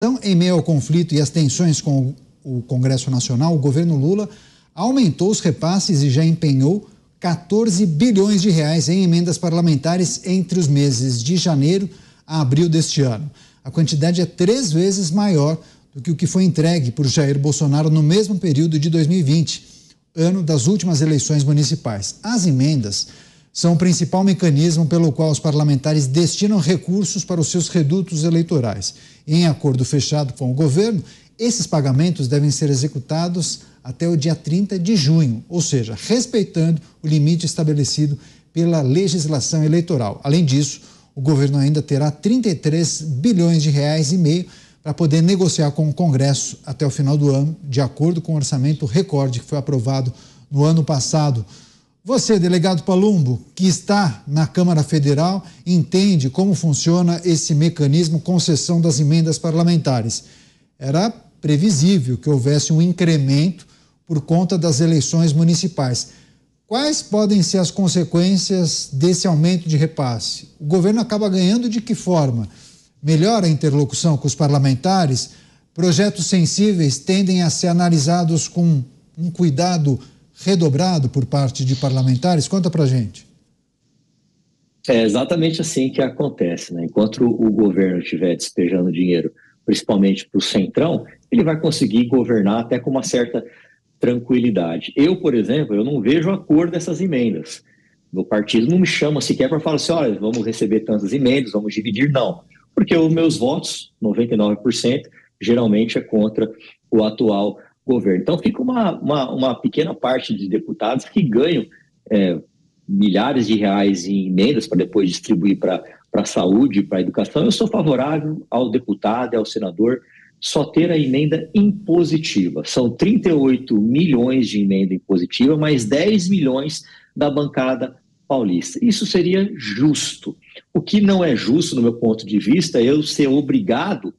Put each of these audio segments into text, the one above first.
Então, em meio ao conflito e às tensões com o Congresso Nacional, o governo Lula aumentou os repasses e já empenhou 14 bilhões de reais em emendas parlamentares entre os meses de janeiro a abril deste ano. A quantidade é 3 vezes maior do que o que foi entregue por Jair Bolsonaro no mesmo período de 2020, ano das últimas eleições municipais. As emendas são o principal mecanismo pelo qual os parlamentares destinam recursos para os seus redutos eleitorais. Em acordo fechado com o governo, esses pagamentos devem ser executados até o dia 30 de junho, ou seja, respeitando o limite estabelecido pela legislação eleitoral. Além disso, o governo ainda terá 33 bilhões de reais e meio para poder negociar com o Congresso até o final do ano, de acordo com o orçamento recorde que foi aprovado no ano passado. Você, delegado Palumbo, que está na Câmara Federal, entende como funciona esse mecanismo concessão das emendas parlamentares. Era previsível que houvesse um incremento por conta das eleições municipais. Quais podem ser as consequências desse aumento de repasse? O governo acaba ganhando de que forma? Melhora a interlocução com os parlamentares? Projetos sensíveis tendem a ser analisados com um cuidado redobrado por parte de parlamentares? Conta pra gente. É exatamente assim que acontece, né? Enquanto o governo estiver despejando dinheiro, principalmente para o Centrão, ele vai conseguir governar até com uma certa tranquilidade. Eu, por exemplo, eu não vejo a cor dessas emendas. Meu partido não me chama sequer para falar assim, olha, vamos receber tantas emendas, vamos dividir, não. Porque os meus votos, 99%, geralmente é contra o atual governo. Então fica uma pequena parte de deputados que ganham milhares de reais em emendas para depois distribuir para a saúde, para a educação. Eu sou favorável ao deputado e ao senador só ter a emenda impositiva. São 38 milhões de emenda impositiva, mais 10 milhões da bancada paulista. Isso seria justo. O que não é justo, no meu ponto de vista, é eu ser obrigado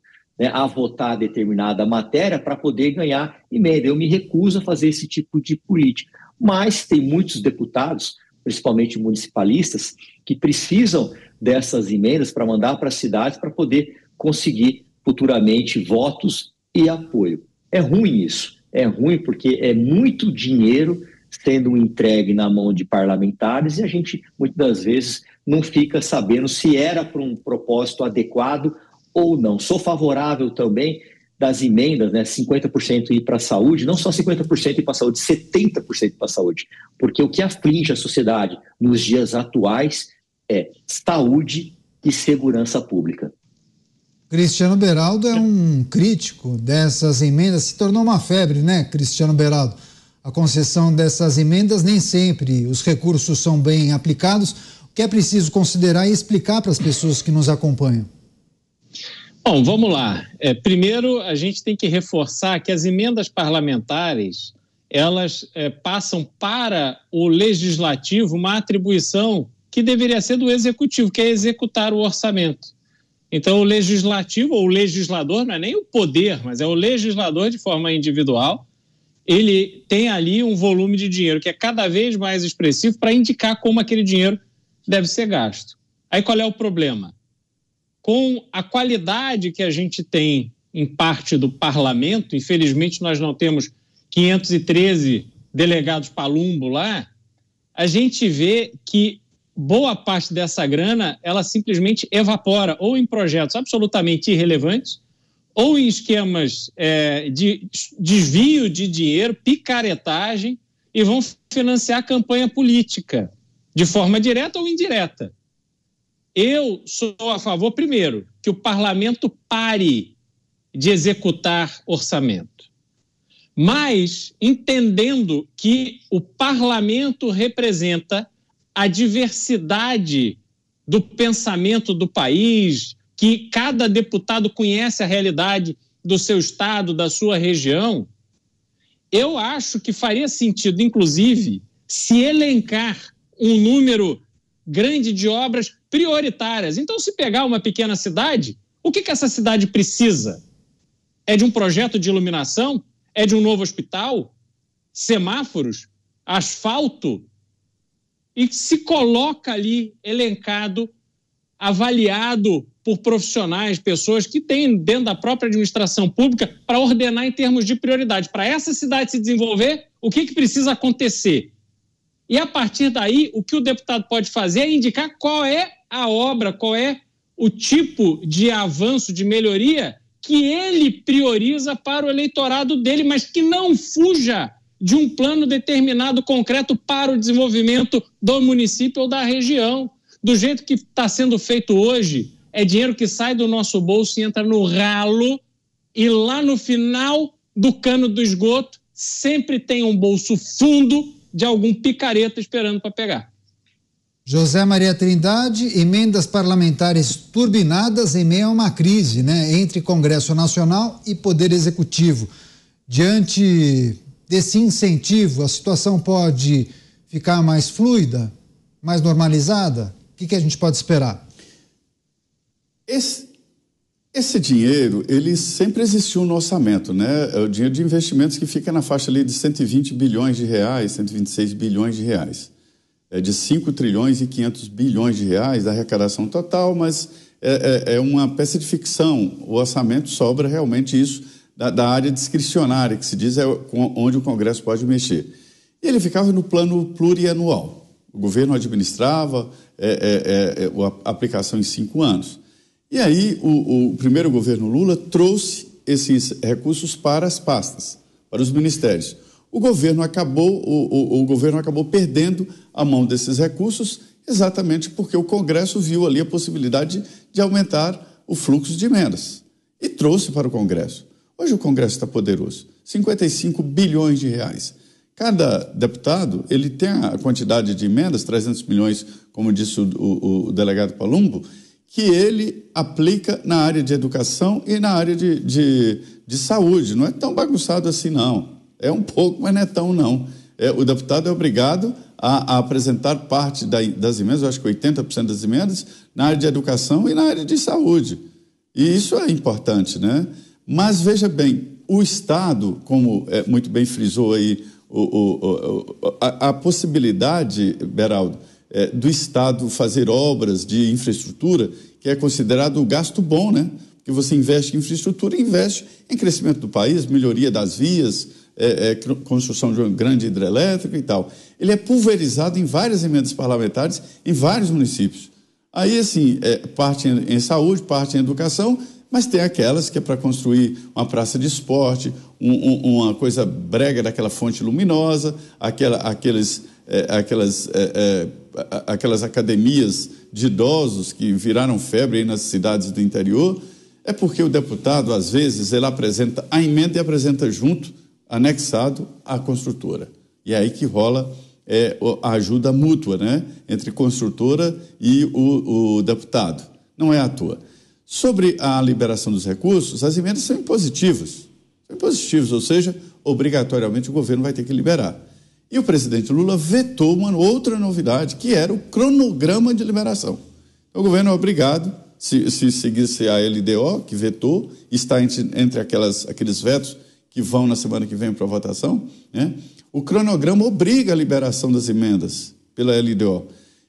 a votar determinada matéria para poder ganhar emenda. Eu me recuso a fazer esse tipo de política. Mas tem muitos deputados, principalmente municipalistas, que precisam dessas emendas para mandar para as cidades para poder conseguir futuramente votos e apoio. É ruim isso. É ruim porque é muito dinheiro sendo entregue na mão de parlamentares e a gente, muitas das vezes, não fica sabendo se era para um propósito adequado ou não. Sou favorável também das emendas, 50% ir para a saúde, não só 50% ir para a saúde, 70% para a saúde, porque o que aflige a sociedade nos dias atuais é saúde e segurança pública. Cristiano Beraldo é um crítico dessas emendas, se tornou uma febre, né, Cristiano Beraldo? A concessão dessas emendas, nem sempre os recursos são bem aplicados. O que é preciso considerar e explicar para as pessoas que nos acompanham? Bom, vamos lá. Primeiro, a gente tem que reforçar que as emendas parlamentares, elas passam para o legislativo uma atribuição que deveria ser do executivo, que é executar o orçamento. Então, o legislativo, ou o legislador, não é nem o poder, mas é o legislador de forma individual, ele tem ali um volume de dinheiro que é cada vez mais expressivo para indicar como aquele dinheiro deve ser gasto. Aí qual é o problema? Com a qualidade que a gente tem em parte do parlamento, infelizmente nós não temos 513 delegados Palumbo lá, a gente vê que boa parte dessa grana, ela simplesmente evapora, ou em projetos absolutamente irrelevantes, ou em esquemas de desvio de dinheiro, picaretagem, e vão financiar campanha política, de forma direta ou indireta. Eu sou a favor, primeiro, que o parlamento pare de executar orçamento, mas entendendo que o parlamento representa a diversidade do pensamento do país, que cada deputado conhece a realidade do seu estado, da sua região, eu acho que faria sentido, inclusive, se elencar um número grande de obras prioritárias. Então, se pegar uma pequena cidade, o que essa cidade precisa? É de um projeto de iluminação? É de um novo hospital? Semáforos? Asfalto? E se coloca ali elencado, avaliado por profissionais, pessoas que têm dentro da própria administração pública para ordenar em termos de prioridade. Para essa cidade se desenvolver, o que precisa acontecer? E, a partir daí, o que o deputado pode fazer é indicar qual é a obra, qual é o tipo de avanço, de melhoria que ele prioriza para o eleitorado dele, mas que não fuja de um plano determinado, concreto para o desenvolvimento do município ou da região. Do jeito que está sendo feito hoje, é dinheiro que sai do nosso bolso e entra no ralo, e lá no final do cano do esgoto sempre tem um bolso fundo de algum picareta esperando para pegar. José Maria Trindade, emendas parlamentares turbinadas em meio a uma crise, né, entre Congresso Nacional e Poder Executivo. Diante desse incentivo, a situação pode ficar mais fluida, mais normalizada? O que a gente pode esperar? Esse dinheiro, ele sempre existiu no orçamento, né? É o dinheiro de investimentos que fica na faixa ali de 120 bilhões de reais, 126 bilhões de reais. É de 5 trilhões e 500 bilhões de reais da arrecadação total, mas é uma peça de ficção. O orçamento sobra realmente isso da área discricionária, que se diz onde o Congresso pode mexer. E ele ficava no plano plurianual. O governo administrava a aplicação em 5 anos. E aí o primeiro governo Lula trouxe esses recursos para as pastas, para os ministérios. O governo acabou perdendo a mão desses recursos exatamente porque o Congresso viu ali a possibilidade de aumentar o fluxo de emendas e trouxe para o Congresso. Hoje o Congresso está poderoso, 55 bilhões de reais. Cada deputado, ele tem a quantidade de emendas, 300 milhões, como disse o delegado Palumbo, que ele aplica na área de educação e na área de saúde. Não é tão bagunçado assim, não. É um pouco, mas não é tão, não. O deputado é obrigado a apresentar parte das emendas, eu acho que 80% das emendas, na área de educação e na área de saúde. E isso é importante, né? Mas, veja bem, o Estado, como muito bem frisou aí, a possibilidade, Beraldo, do Estado fazer obras de infraestrutura, que é considerado o gasto bom, né? Porque você investe em infraestrutura e investe em crescimento do país, melhoria das vias, construção de uma grande hidrelétrica e tal. Ele é pulverizado em várias emendas parlamentares em vários municípios. Aí, assim, parte em saúde, parte em educação, mas tem aquelas que é para construir uma praça de esporte, uma coisa brega daquela fonte luminosa, aquelas academias de idosos que viraram febre aí nas cidades do interior. É porque o deputado, às vezes, ele apresenta a emenda e apresenta junto, anexado à construtora. E é aí que rola a ajuda mútua, né, entre construtora e o deputado. Não é à toa. Sobre a liberação dos recursos, as emendas são impositivas. São impositivas, ou seja, obrigatoriamente o governo vai ter que liberar. E o presidente Lula vetou uma outra novidade, que era o cronograma de liberação. Então, o governo é obrigado, se seguisse a LDO, que vetou, está entre aqueles vetos que vão na semana que vem para a votação, né? O cronograma obriga a liberação das emendas pela LDO.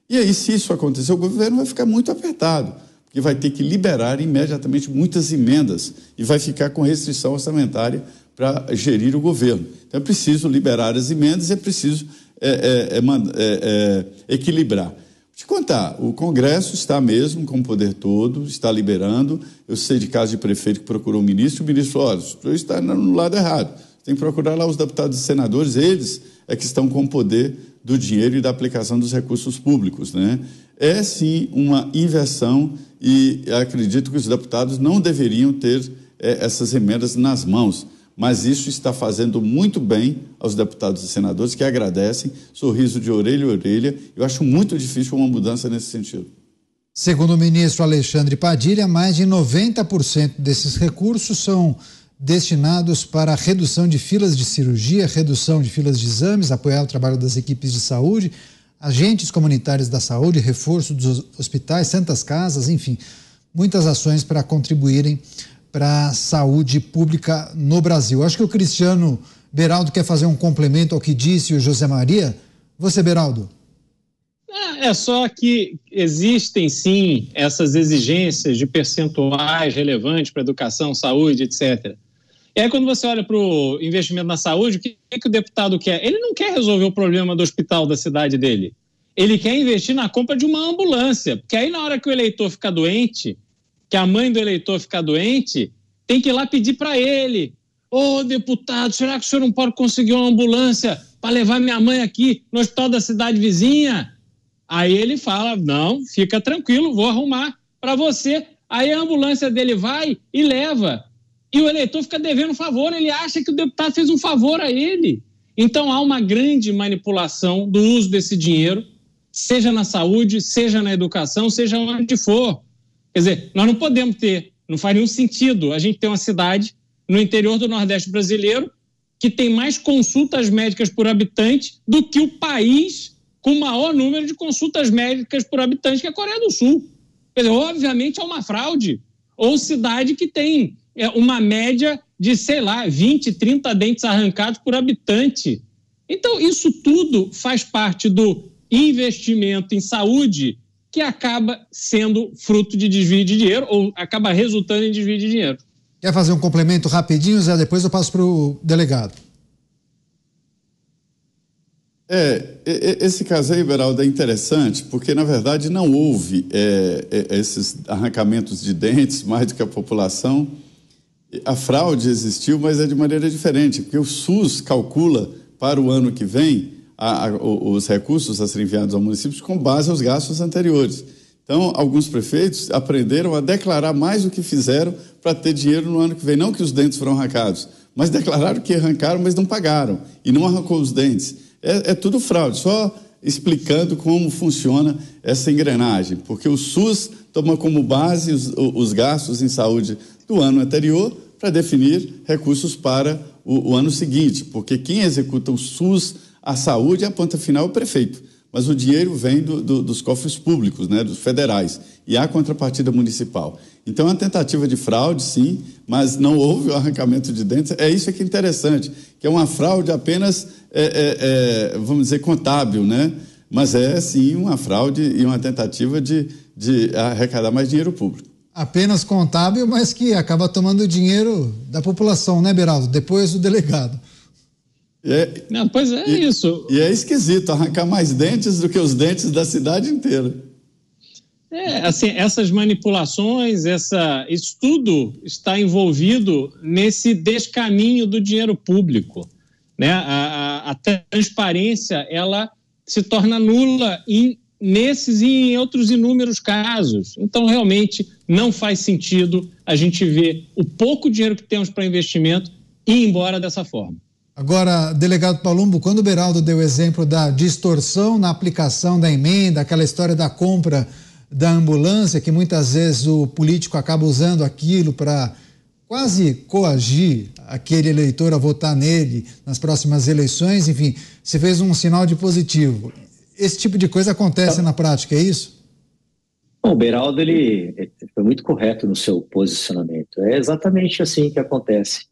E aí, se isso acontecer, o governo vai ficar muito apertado, porque vai ter que liberar imediatamente muitas emendas e vai ficar com restrição orçamentária para gerir o governo. Então, é preciso liberar as emendas e é preciso equilibrar. Vou te contar, o Congresso está mesmo com o poder todo, está liberando. Eu sei de caso de prefeito que procurou o ministro falou, olha, o senhor está no lado errado. Tem que procurar lá os deputados e senadores, eles é que estão com o poder do dinheiro e da aplicação dos recursos públicos, né? É, sim, uma inversão e acredito que os deputados não deveriam ter essas emendas nas mãos. Mas isso está fazendo muito bem aos deputados e senadores que agradecem, sorriso de orelha a orelha. Eu acho muito difícil uma mudança nesse sentido. Segundo o ministro Alexandre Padilha, mais de 90% desses recursos são destinados para a redução de filas de cirurgia, redução de filas de exames, apoiar o trabalho das equipes de saúde, agentes comunitários da saúde, reforço dos hospitais, santas casas, enfim, muitas ações para contribuírem para a saúde pública no Brasil. Acho que o Cristiano Beraldo quer fazer um complemento ao que disse o José Maria. Você, Beraldo? É só que existem, sim, essas exigências de percentuais relevantes para educação, saúde, etc. E aí, quando você olha para o investimento na saúde, o que o deputado quer? Ele não quer resolver o problema do hospital da cidade dele. Ele quer investir na compra de uma ambulância. Porque aí, na hora que o eleitor fica doente, que a mãe do eleitor fica doente, tem que ir lá pedir para ele: ô, deputado, será que o senhor não pode conseguir uma ambulância para levar minha mãe aqui no hospital da cidade vizinha? Aí ele fala: não, fica tranquilo, vou arrumar para você. Aí a ambulância dele vai e leva. E o eleitor fica devendo um favor, ele acha que o deputado fez um favor a ele. Então há uma grande manipulação do uso desse dinheiro, seja na saúde, seja na educação, seja onde for. Quer dizer, nós não podemos ter, não faz nenhum sentido a gente ter uma cidade no interior do Nordeste brasileiro que tem mais consultas médicas por habitante do que o país com o maior número de consultas médicas por habitante, que é a Coreia do Sul. Quer dizer, obviamente é uma fraude. Ou cidade que tem uma média de, 20, 30 dentes arrancados por habitante. Então, isso tudo faz parte do investimento em saúde que acaba sendo fruto de desvio de dinheiro ou acaba resultando em desvio de dinheiro. Quer fazer um complemento rapidinho, Zé? Depois eu passo para o delegado. Esse caso aí, Beraldo, é interessante porque, na verdade, não houve esses arrancamentos de dentes mais do que a população. A fraude existiu, mas é de maneira diferente, porque o SUS calcula para o ano que vem os recursos a serem enviados ao município com base aos gastos anteriores. Então, alguns prefeitos aprenderam a declarar mais do que fizeram para ter dinheiro no ano que vem. Não que os dentes foram arrancados, mas declararam que arrancaram, mas não pagaram e não arrancou os dentes. É tudo fraude, só explicando como funciona essa engrenagem, porque o SUS toma como base os gastos em saúde do ano anterior para definir recursos para o ano seguinte, porque quem executa o SUS, a saúde, a ponta final é o prefeito, mas o dinheiro vem dos cofres públicos, né, dos federais, e há contrapartida municipal. Então, é uma tentativa de fraude, sim, mas não houve o arrancamento de dentes. É isso que é interessante, que é uma fraude apenas, vamos dizer, contábil, né? Mas é, sim, uma fraude e uma tentativa de arrecadar mais dinheiro público. Apenas contábil, mas que acaba tomando dinheiro da população, né, Beraldo? Depois o delegado. Não, pois é isso. E é esquisito arrancar mais dentes do que os dentes da cidade inteira. Assim, essas manipulações, isso tudo está envolvido nesse descaminho do dinheiro público, né? A transparência, ela se torna nula nesses e em outros inúmeros casos. Então, realmente, não faz sentido a gente ver o pouco dinheiro que temos para investimento e ir embora dessa forma. Agora, delegado Palumbo, quando o Beraldo deu o exemplo da distorção na aplicação da emenda, aquela história da compra da ambulância, que muitas vezes o político acaba usando aquilo para quase coagir aquele eleitor a votar nele nas próximas eleições, enfim, você fez um sinal de positivo. Esse tipo de coisa acontece na prática, é isso? Bom, o Beraldo, ele foi muito correto no seu posicionamento. É exatamente assim que acontece.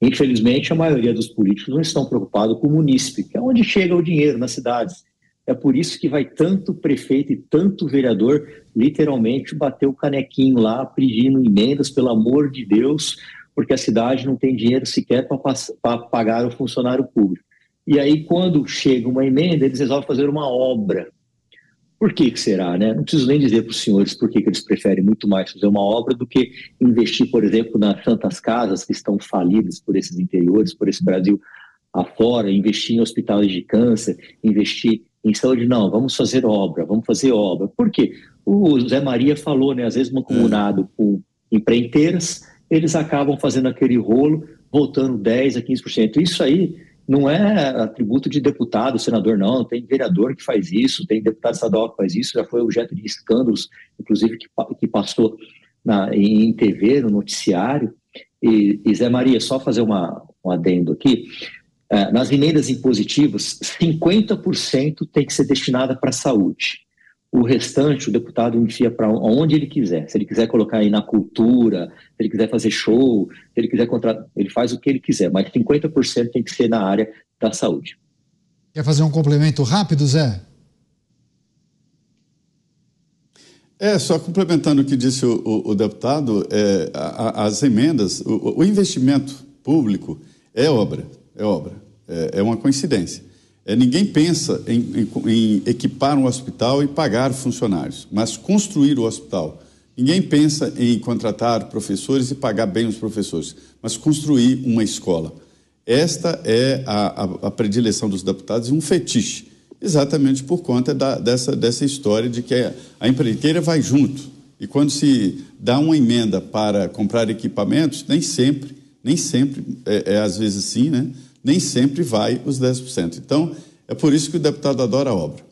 Infelizmente, a maioria dos políticos não estão preocupados com o munícipe, que é onde chega o dinheiro nas cidades. É por isso que vai tanto prefeito e tanto vereador literalmente bater o canequinho lá, pedindo emendas, pelo amor de Deus, porque a cidade não tem dinheiro sequer para pagar o funcionário público. E aí, quando chega uma emenda, eles resolvem fazer uma obra. Por que será, né? Não preciso nem dizer para os senhores por que eles preferem muito mais fazer uma obra do que investir, por exemplo, nas tantas casas que estão falidas por esses interiores, por esse Brasil afora, investir em hospitais de câncer, investir em saúde. Não, vamos fazer obra. Por quê? O Zé Maria falou, né? Às vezes mancomunado com empreiteiras, eles acabam fazendo aquele rolo, voltando 10% a 15%. Isso aí não é atributo de deputado, senador, não. Tem vereador que faz isso, tem deputado estadual que faz isso, já foi objeto de escândalos, inclusive que passou em TV, no noticiário. E Zé Maria, só fazer um adendo aqui, nas emendas impositivas, 50% tem que ser destinada para a saúde. O restante, o deputado enfia para onde ele quiser. Se ele quiser colocar aí na cultura, se ele quiser fazer show, se ele quiser contratar, ele faz o que ele quiser, mas 50% tem que ser na área da saúde. Quer fazer um complemento rápido, Zé? Só complementando o que disse o deputado, as emendas, o investimento público é obra, é uma coincidência. Ninguém pensa em equipar um hospital e pagar funcionários, mas construir o hospital. Ninguém pensa em contratar professores e pagar bem os professores, mas construir uma escola. Esta é a predileção dos deputados e um fetiche, exatamente por conta dessa história de que a empreiteira vai junto. E quando se dá uma emenda para comprar equipamentos, nem sempre, às vezes sim, né? Nem sempre vai os 10%. Então, é por isso que o deputado adora a obra.